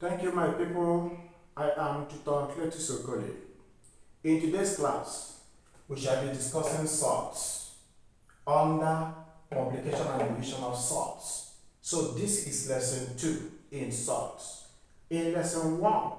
Thank you, my people. I am Tutor Cletus Sokoli. In today's class, we shall be discussing Surds under multiplication and division of Surds. So this is lesson 2 in Surds. In lesson 1,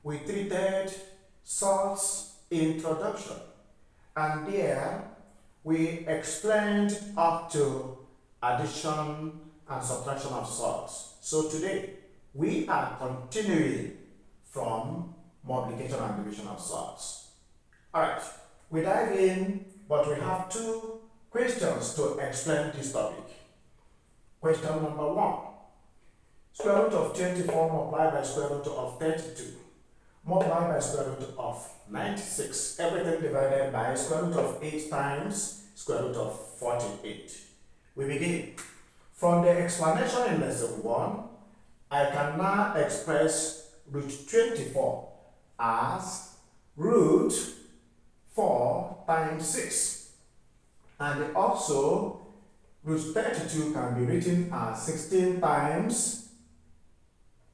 we treated Surds introduction, and there we explained up to addition and subtraction of Surds. So today, we are continuing from multiplication and division of Surds. Alright, we dive in, but we have 2 questions to explain this topic. Question number 1. Square root of 24 multiplied by square root of 32 multiplied by square root of 96. Everything divided by square root of 8 times square root of 48. We begin. From the explanation in lesson 1, I can now express root 24 as root 4 times 6. And also, root 32 can be written as 16 times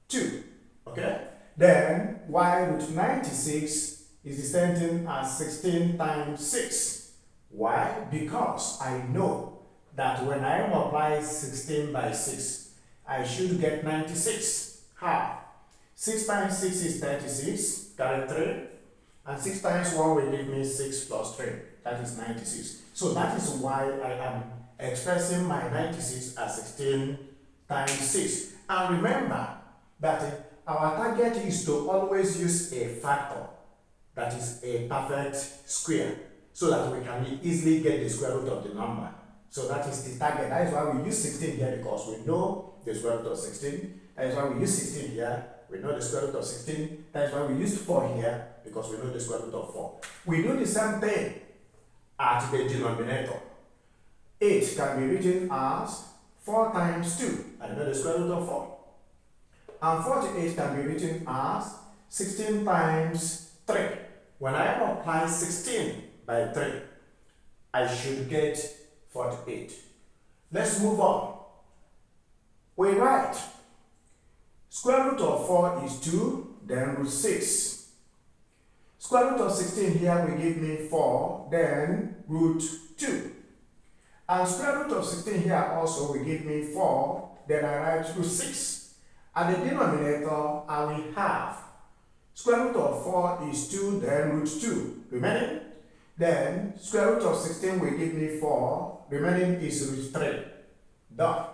2. Okay? Then, while root 96 is the same thing as 16 times 6. Why? Because I know that when I multiply 16 by 6, I should get 96. How? 6 times 6 is 36, carry 3. And 6 times 1 will give me 6 plus 3. That is 96. So that is why I am expressing my 96 as 16 times 6. And remember that our target is to always use a factor that is a perfect square so that we can easily get the square root of the number. So that is the target. That is why we use 16 here, because we know the square root of 16. That is why we use 16 here. We know the square root of 16. That is why we use 4 here, because we know the square root of 4. We do the same thing at the denominator. 8 can be written as 4 times 2. I know the square root of 4. And 48 can be written as 16 times 3. When I multiply 16 by 3, I should get 48. Let's move on. We write square root of 4 is 2, then root 6. Square root of 16 here will give me 4, then root 2. And square root of 16 here also will give me 4, then I write root 6. At the denominator, I will have square root of 4 is 2, then root 2. Remaining? Then square root of 16 will give me 4, remaining is root 3. Done.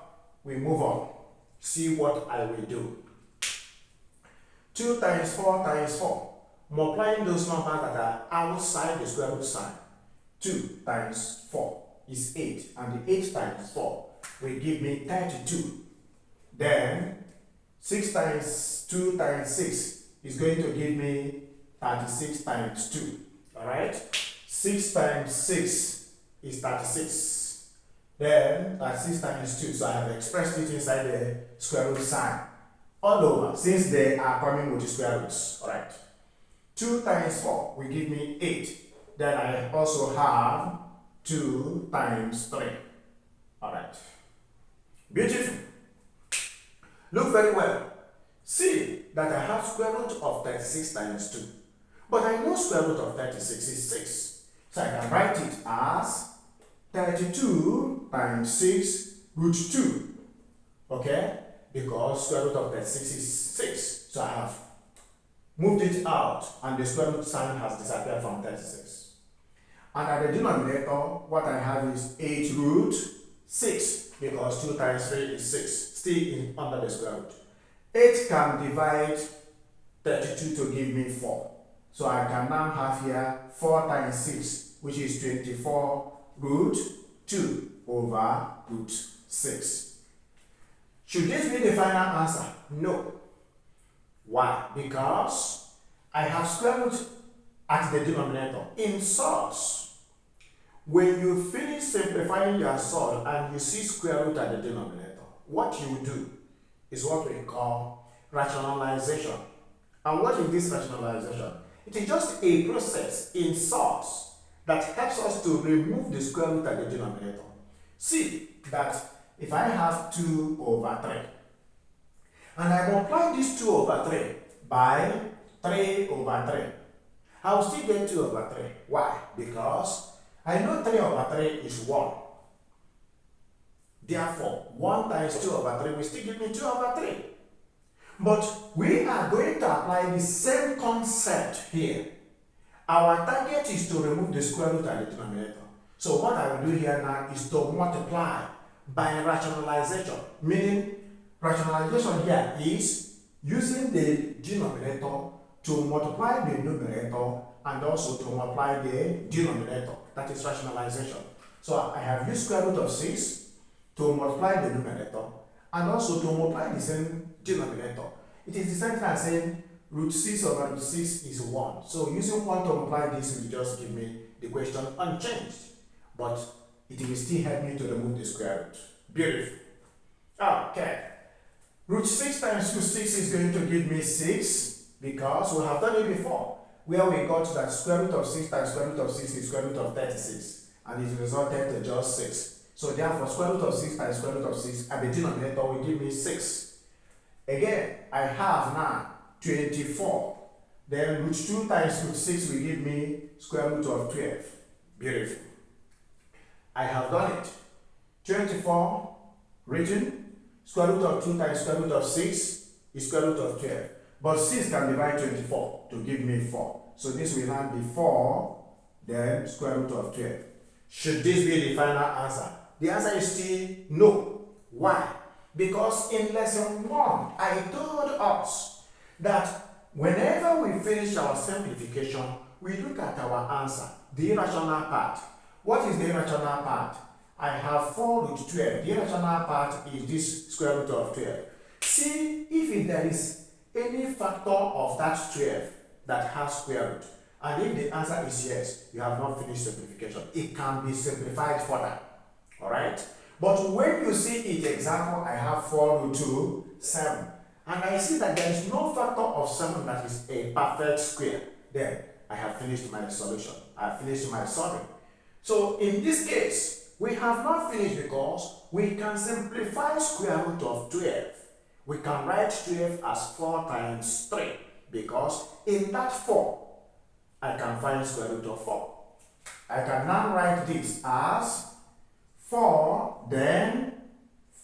We move on. See what I will do. 2 times 4 times 4. Multiplying those numbers that are outside the square root sign. 2 times 4 is 8, and the 8 times 4 will give me 32. Then 6 times 2 times 6 is going to give me 36 times 2. Alright? 6 times 6 is 36. Then 36 times 2. So I have expressed it inside the square root sign. All over, since they are coming with the square roots. Alright. 2 times 4 will give me 8. Then I also have 2 times 3. Alright. Beautiful. Look very well. See that I have square root of 36 times 2. But I know square root of 36 is 6. So I can write it as 32 times 6 root 2. Okay? Because square root of 36 is 6. So I have moved it out, and the square root sign has disappeared from 36. And at the denominator, what I have is 8 root 6, because 2 times 3 is 6, still under the square root. 8 can divide 32 to give me 4. So I can now have here 4 times 6, which is 24 root 2 over root 6. Should this be the final answer? No. Why? Because I have square root at the denominator. In Surds, when you finish simplifying your Surd and you see square root at the denominator, what you do is what we call rationalization. And what is this rationalization? It is just a process in Surds that helps us to remove the square root at the denominator. See that if I have 2 over 3, and I multiply this 2 over 3 by 3 over 3, I will still get 2 over 3. Why? Because I know 3 over 3 is 1. Therefore, 1 times 2 over 3 will still give me 2 over 3. But we are going to apply the same concept here. Our target is to remove the square root at the denominator. So what I will do here now is to multiply by rationalization, meaning rationalization here is using the denominator to multiply the numerator and also to multiply the denominator. That is rationalization. So I have used square root of 6 to multiply the numerator and also to multiply the same denominator. It is the same thing as saying root 6 over root 6 is 1. So using 1 to multiply this will just give me the question unchanged. But it will still help me to remove the square root. Beautiful. Okay. Root 6 times root 6 is going to give me 6 because we have done it before, where we got that square root of 6 times square root of 6 is square root of 36, and it resulted to just 6. So therefore, square root of 6 times square root of 6 at the denominator will give me 6. Again, I have now 24. Then root 2 times root 6 will give me square root of 12. Beautiful. I have done it. 24 written, square root of 2 times square root of 6 is square root of 12. But 6 can divide 24 to give me 4. So this will now be 4, then square root of 12. Should this be the final answer? The answer is still no. Why? Because in lesson 1, I told us that whenever we finish our simplification, we look at our answer, the irrational part. What is the irrational part? I have 4 root 12. The irrational part is this square root of 12. See if there is any factor of that 12 that has square root. And if the answer is yes, you have not finished simplification. It can be simplified further. Alright? But when you see each example, I have 4 root 2, 7. And I see that there is no factor of 7 that is a perfect square. Then I have finished my solution. I have finished my solving. So in this case, we have not finished because we can simplify square root of 12. We can write 12 as 4 times 3 because in that 4, I can find square root of 4. I can now write this as 4, then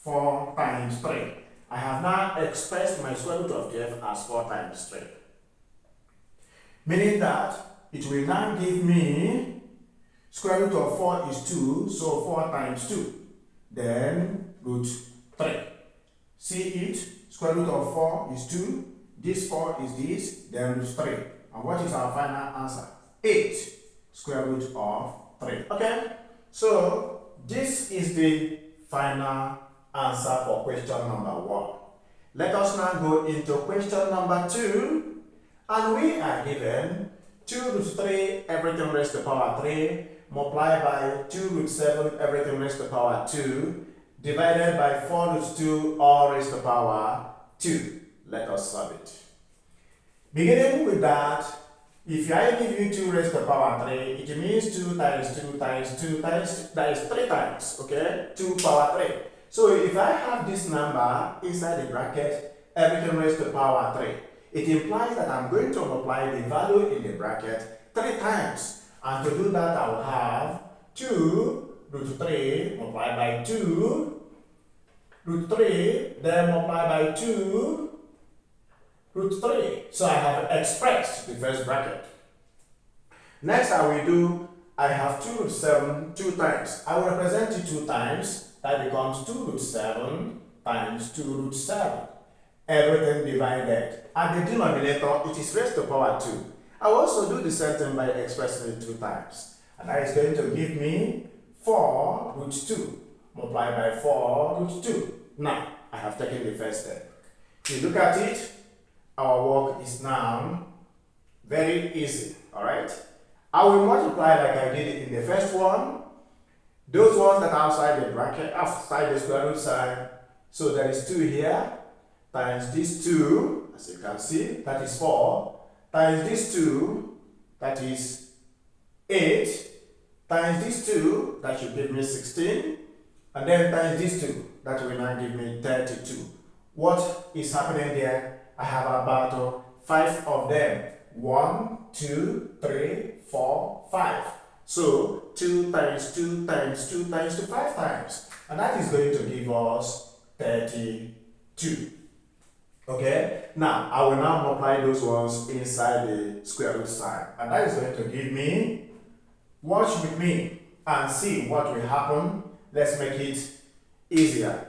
4 times 3. I have now expressed my square root of 12 as 4 times 3. Meaning that it will now give me square root of 4 is 2, so 4 times 2. Then root 3. See it? Square root of 4 is 2. This 4 is this, then root 3. And what is our final answer? 8 square root of 3. Okay? So this is the final answer for question number 1. Let us now go into question number 2. And we are given 2 root 3 everything raised to the power 3 multiplied by 2 root 7 everything raised to the power 2 divided by 4 root 2 all raised to the power 2. Let us solve it. Beginning with that, if I give you 2 raised to the power 3, it means 2 times 2 times 2 times, that is 3 times, okay? 2 power 3. So if I have this number inside the bracket, everything raised to the power 3, it implies that I'm going to multiply the value in the bracket 3 times. And to do that, I will have 2 root 3 multiplied by 2, root 3, then multiplied by 2, root 3. So I have expressed the first bracket. Next I will do, I have 2 root 7 2 times. I will represent it 2 times. That becomes 2 root 7 times 2 root 7. Everything divided. At the denominator, it is raised to the power 2. I will also do the same thing by expressing it 2 times. And that is going to give me 4 root 2 multiplied by 4 root 2. Now, I have taken the first step. If you look at it, our work is now very easy. Alright? I will multiply like I did it in the first one. Those ones that are outside the bracket, outside the square root sign. So there is 2 here, times this 2, as you can see, that is 4, times this 2, that is 8, times this 2, that should give me 16, and then times this 2, that will now give me 32. what is happening there? I have about 5 of them. 1, 2, 3, 4, 5. So 2 times 2 times 2 times 2, 5 times. And that is going to give us 32. Okay? Now, I will now multiply those ones inside the square root sign. And that is going to give me, watch with me and see what will happen. Let's make it easier.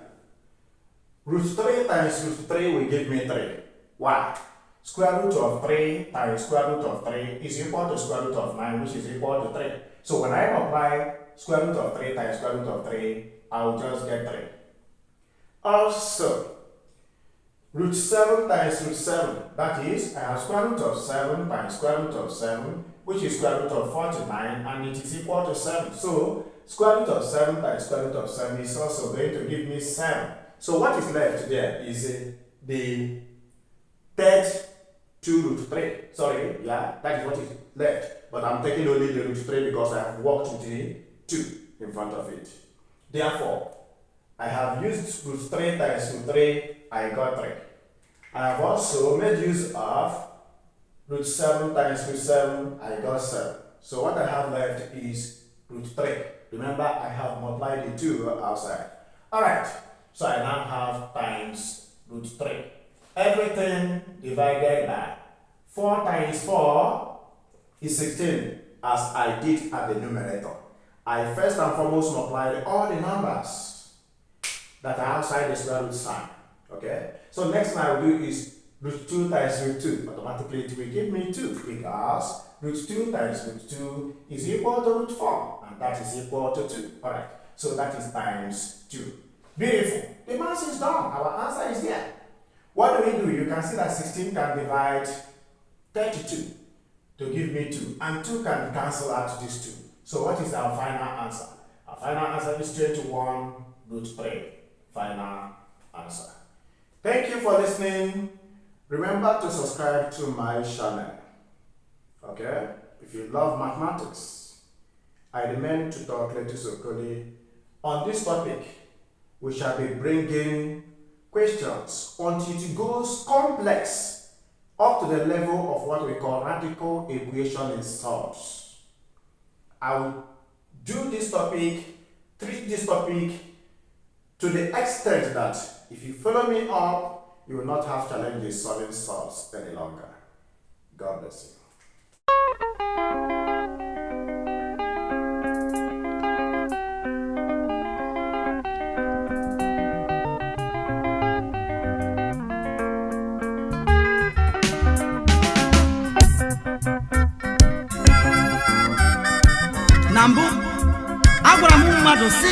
Root 3 times root 3 will give me 3. Why? Square root of 3 times square root of 3 is equal to square root of 9, which is equal to 3. So when I multiply square root of 3 times square root of 3, I will just get 3. Also, root 7 times root 7, that is, I have square root of 7 times square root of 7, which is square root of 49, and it is equal to 7. So, square root of 7 times square root of 7 is also going to give me 7. So what is left there is the third 2 root 3. Sorry, yeah, that is what is left. But I'm taking only the root 3 because I have worked with the 2 in front of it. Therefore, I have used root 3 times root 3, I got 3. I have also made use of root 7 times root 7, I got 7. So what I have left is root 3. Remember, I have multiplied the 2 outside. Alright, so I now have times root 3. Everything divided by 4 times 4 is 16, as I did at the numerator. I first and foremost multiplied all the numbers that are outside the square root sign. Okay? So next thing I will do is root 2 times root 2. Automatically it will give me 2 because root 2 times root 2 is equal to root 4, and that is equal to 2. Alright, so that is times 2. Beautiful. The math is done. Our answer is there. What do? You can see that 16 can divide 32 to give me 2, and 2 can cancel out these 2. So what is our final answer? Our final answer is 21 root 3. Final answer. Thank you for listening. Remember to subscribe to my channel. Okay? If you love mathematics, I remain tutor Cletus Okoli. On this topic, we shall be bringing questions until it goes complex up to the level of what we call radical equation in Surds. I will do this topic, treat this topic to the extent that if you follow me up, you will not have challenges solving Surds any longer. God bless you. Na mbụ agwara m mmadụ sị